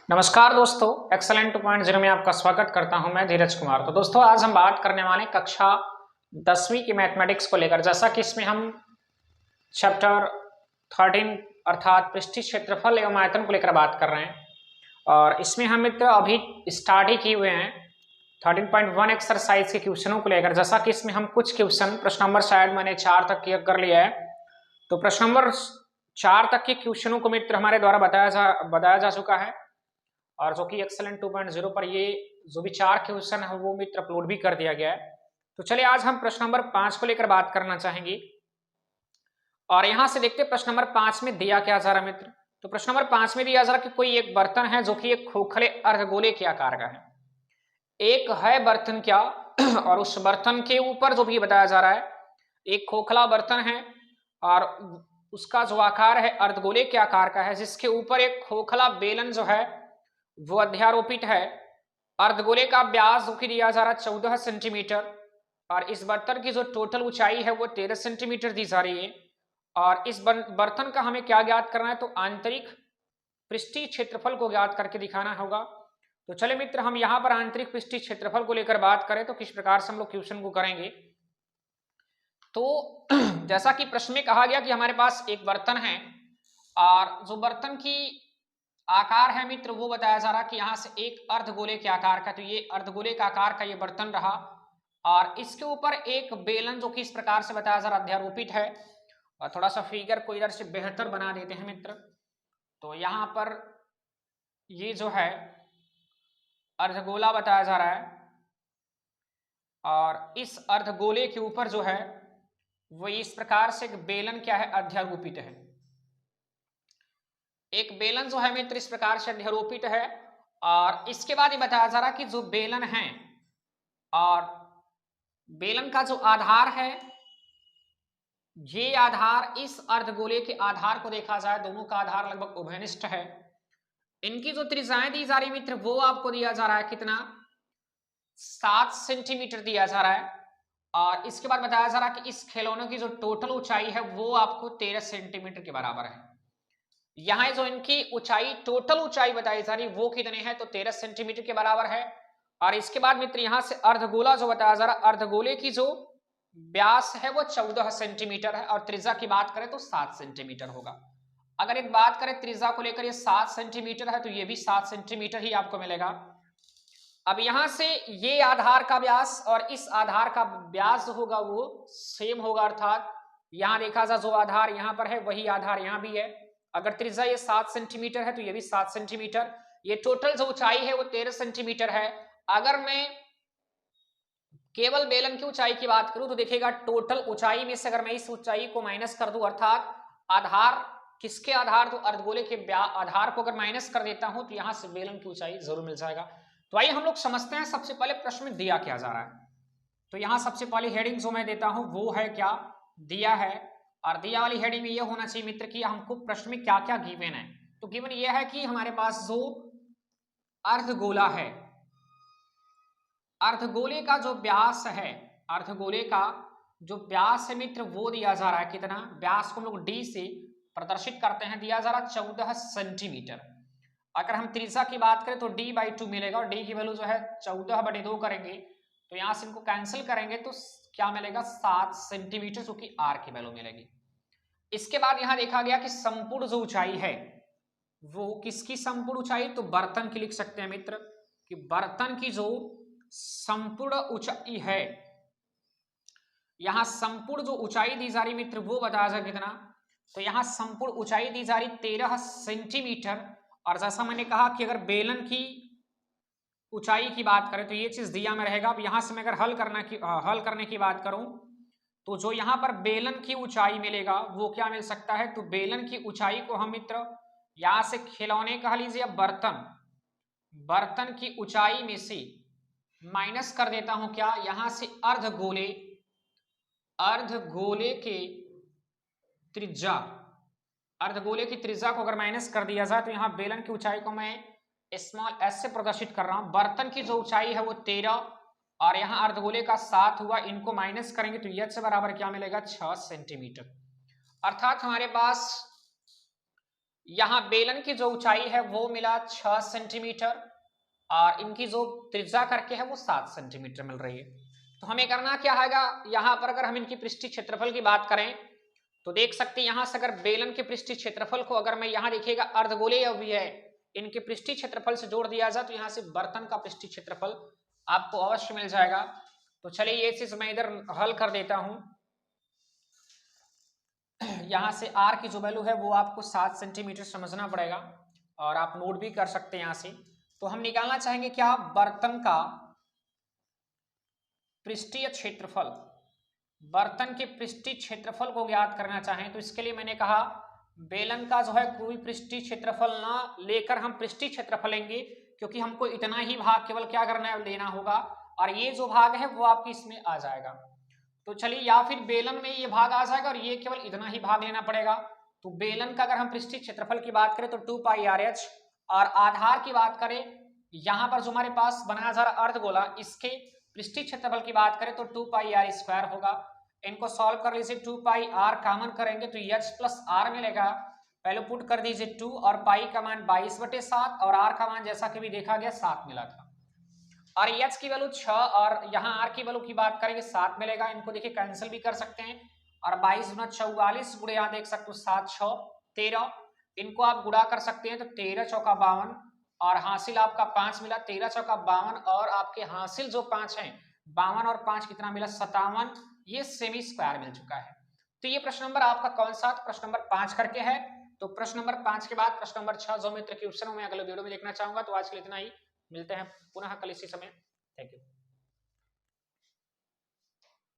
नमस्कार दोस्तों, एक्सेलेंट 2.0 में आपका स्वागत करता हूं मैं धीरज कुमार। तो दोस्तों आज हम बात करने वाले कक्षा 10वीं की मैथमेटिक्स को लेकर। जैसा कि इसमें हम चैप्टर 13 अर्थात पृष्ठीय क्षेत्रफल एवं आयतन को लेकर बात कर रहे हैं और इसमें हम मित्र अभी स्टार्ट ही किए हुए हैं 13.1 एक्सरसाइज के क्वेश्चनों को लेकर। जैसा कि इसमें हम कुछ क्वेश्चन प्रश्न नंबर शायद मैंने 4 तक कर लिया है, तो प्रश्न नंबर 4 तक के क्वेश्चनों को मित्र हमारे द्वारा बताया जा चुका है और जो कि एक्सेलेंट 2.0 पर ये जो भी 4 क्वेश्चन है वो मित्र अपलोड भी कर दिया गया है। तो चलिए आज हम प्रश्न नंबर 5 को लेकर बात करना चाहेंगे और यहां से देखते हैं प्रश्न नंबर 5 में दिया क्या जा रहा है मित्र। तो प्रश्न नंबर 5 में दिया जा रहा है कि कोई एक बर्तन है जो कि एक खोखले अर्धगोले के आकार का है। एक है बर्तन क्या और उस बर्तन के ऊपर जो भी बताया जा रहा है एक खोखला बर्तन है और उसका जो आकार है अर्धगोले के आकार का है, जिसके ऊपर एक खोखला बेलन जो है वो अध्यारोपित है। अर्धगोले का व्यास जो कि दिया जा रहा है 14 सेंटीमीटर और इस बर्तन की जो टोटल ऊंचाई है वो 13 सेंटीमीटर दी जा रही है। और इस बर्तन का हमें क्या ज्ञात करना है, तो आंतरिक पृष्ठीय क्षेत्रफल को ज्ञात करके दिखाना होगा। तो चले मित्र हम यहाँ पर आंतरिक पृष्ठीय क्षेत्रफल को लेकर बात करें तो किस प्रकार से हम लोग क्वेश्चन को करेंगे। तो जैसा कि प्रश्न में कहा गया कि हमारे पास एक बर्तन है और जो बर्तन की आकार है मित्र वो बताया जा रहा कि यहां से एक अर्धगोले के आकार का, तो ये अर्धगोले का आकार का ये बर्तन रहा और इसके ऊपर एक बेलन जो कि इस प्रकार से बताया जा रहा अध्यारोपित है। और थोड़ा सा फिगर को इधर से बेहतर बना देते हैं मित्र। तो यहां पर ये जो है अर्धगोला बताया जा रहा है और इस अर्धगोले के ऊपर जो है वो इस प्रकार से एक बेलन क्या है अध्यारोपित है। एक बेलन जो है मित्र इस प्रकार से अध्यारोपित है और इसके बाद ये बताया जा रहा कि जो बेलन है और बेलन का जो आधार है ये आधार इस अर्धगोले के आधार को देखा जाए दोनों का आधार लगभग उभयनिष्ठ है। इनकी जो त्रिज्याएं दी जा रही मित्र वो आपको दिया जा रहा है कितना 7 सेंटीमीटर दिया जा रहा है और इसके बाद बताया जा रहा कि इस खिलौने की जो टोटल ऊंचाई है वो आपको 13 सेंटीमीटर के बराबर है। यहां जो इनकी ऊंचाई टोटल ऊंचाई बताई जा रही वो कितने हैं, तो 13 सेंटीमीटर के बराबर है। और इसके बाद मित्र यहां से अर्धगोला जो बताया जा रहा अर्धगोले की जो व्यास है वो 14 सेंटीमीटर है और त्रिज्या की बात करें तो 7 सेंटीमीटर होगा। अगर एक बात करें त्रिज्या को लेकर ये 7 सेंटीमीटर है तो ये भी 7 सेंटीमीटर ही आपको मिलेगा। अब यहां से ये आधार का व्यास और इस आधार का व्यास होगा वो सेम होगा, अर्थात यहां देखा जा जो आधार यहां पर है वही आधार यहां भी है। अगर त्रिज्या ये 7 सेंटीमीटर है तो ये भी 7 सेंटीमीटर, ये टोटल जो ऊंचाई है वो 13 सेंटीमीटर है। अगर मैं केवल बेलन की ऊंचाई की बात करूं तो देखिएगा टोटल ऊंचाई में से अगर मैं इस ऊंचाई को माइनस कर दूं, अर्थात आधार किसके आधार, तो अर्धगोले के आधार को अगर माइनस कर देता हूं तो यहां से बेलन की ऊंचाई जरूर मिल जाएगा। तो आइए हम लोग समझते हैं सबसे पहले प्रश्न में दिया क्या जा रहा है। तो यहां सबसे पहले हेडिंग जो मैं देता हूं वो है क्या दिया है और दिया वाली हेडिंग में यह होना चाहिए मित्र कि हमको प्रश्न में क्या क्या गिवन है। तो गिवन यह है कि हमारे पास जो अर्धगोला है, अर्धगोले का जो व्यास है, अर्धगोले का जो व्यास है मित्र वो दिया जा रहा है कितना, व्यास को हम लोग डी से प्रदर्शित करते हैं, दिया जा रहा 14 सेंटीमीटर। अगर हम त्रिज्या की बात करें तो d/2 मिलेगा और d की वैल्यू जो है 14/2 करेंगे तो यहां से इनको कैंसिल करेंगे तो क्या मिलेगा 7 सेंटीमीटर जो कि r की वैल्यू मिलेगी। इसके बाद यहां देखा गया कि संपूर्ण जो ऊंचाई है वो किसकी संपूर्ण ऊंचाई, तो बर्तन की लिख सकते हैं मित्र कि बर्तन की जो संपूर्ण ऊंचाई है, यहां संपूर्ण जो ऊंचाई दी जा रही मित्र वो बताया जाए कितना, तो यहां संपूर्ण ऊंचाई दी जा रही 13 सेंटीमीटर। और जैसा मैंने कहा कि अगर बेलन की ऊंचाई की बात करें तो ये चीज दिया में रहेगा। अब यहां से मैं अगर हल करने की बात करूं तो जो यहां पर बेलन की ऊंचाई मिलेगा वो क्या मिल सकता है, तो बेलन की ऊंचाई को हम मित्र यहां से खिलौने कह लीजिए बर्तन की ऊंचाई में से माइनस कर देता हूं क्या, यहां से अर्धगोले के त्रिज्या, अर्धगोले की त्रिज्या को अगर माइनस कर दिया जाए तो यहां बेलन की ऊंचाई को मैं स्मॉल एस से प्रदर्शित कर रहा हूं। बर्तन की जो ऊंचाई है वो 13 और यहां अर्धगोले का 7 हुआ, इनको माइनस करेंगे तो यह से बराबर क्या मिलेगा 6 सेंटीमीटर। अर्थात हमारे पास यहाँ बेलन की जो ऊंचाई है वो मिला 6 सेंटीमीटर और इनकी जो त्रिज्या करके है वो 7 सेंटीमीटर मिल रही है। तो हमें करना क्या है, यहाँ पर अगर हम इनकी पृष्ठीय क्षेत्रफल की बात करें तो देख सकते हैं यहां से अगर बेलन के पृष्ठीय क्षेत्रफल को अगर मैं यहाँ देखिएगा अर्धगोलीय अवयव है इनके पृष्ठीय क्षेत्रफल से जोड़ दिया जाए तो यहाँ से बर्तन का पृष्ठीय क्षेत्रफल आपको अवश्य मिल जाएगा। तो चलिए ये चीज मैं इधर हल कर देता हूं। यहाँ से आर की जो वैल्यू है वो आपको 7 सेंटीमीटर समझना पड़ेगा और आप नोट भी कर सकते हैं यहाँ से। तो हम निकालना चाहेंगे क्या, बर्तन का पृष्ठीय क्षेत्रफल, बर्तन के पृष्ठीय क्षेत्रफल को ज्ञात करना चाहें तो इसके लिए मैंने कहा बेलन का जो है कोई पृष्ठीय क्षेत्रफल ना लेकर हम पृष्ठीय क्षेत्रफल लेंगे क्योंकि हमको इतना ही भाग केवल क्या करना है, लेना होगा और ये जो भाग है वो आपकी इसमें आ जाएगा। तो चलिए या फिर बेलन में ये भाग आ जाएगा और ये केवल इतना ही भाग लेना पड़ेगा। तो बेलन का अगर हम पृष्ठीय क्षेत्रफल की बात करें तो 2πr/h और आधार की बात करें यहाँ पर जो हमारे पास बनाया जा रहा अर्धगोला इसके पृष्ठीय क्षेत्रफल की बात करें तो 2πr² होगा। इनको सॉल्व कर लीजिए, 2πr कॉमन करेंगे तो h प्लस r मिलेगा। पहले पुट कर दीजिए 2 और पाई का मान 22/7 और r का मान जैसा कि भी देखा गया 7 मिला था और h की वैल्यू 6 और यहाँ r की वैल्यू की बात करेंगे 7 मिलेगा। इनको देखिए कैंसिल भी कर सकते हैं और 22 गुना 44 गुणे यहाँ देख सकते हो 7 6 13, इनको आप गुणा कर सकते हैं तो 13 चौका 52 और हासिल आपका 5 मिला, 13 चौका 52 और आपके हासिल जो 5 है 52 और 5 कितना मिला 57, ये सेमी स्क्वायर मिल चुका है। तो ये प्रश्न नंबर आपका कौन सा, प्रश्न नंबर 5 करके है। तो प्रश्न नंबर 5 के बाद प्रश्न नंबर 6 ज्योमेट्री के क्वेश्चन में अगले वीडियो में देखना चाहूंगा। तो आज के लिए इतना ही, मिलते हैं पुनः कल इसी समय। Thank you.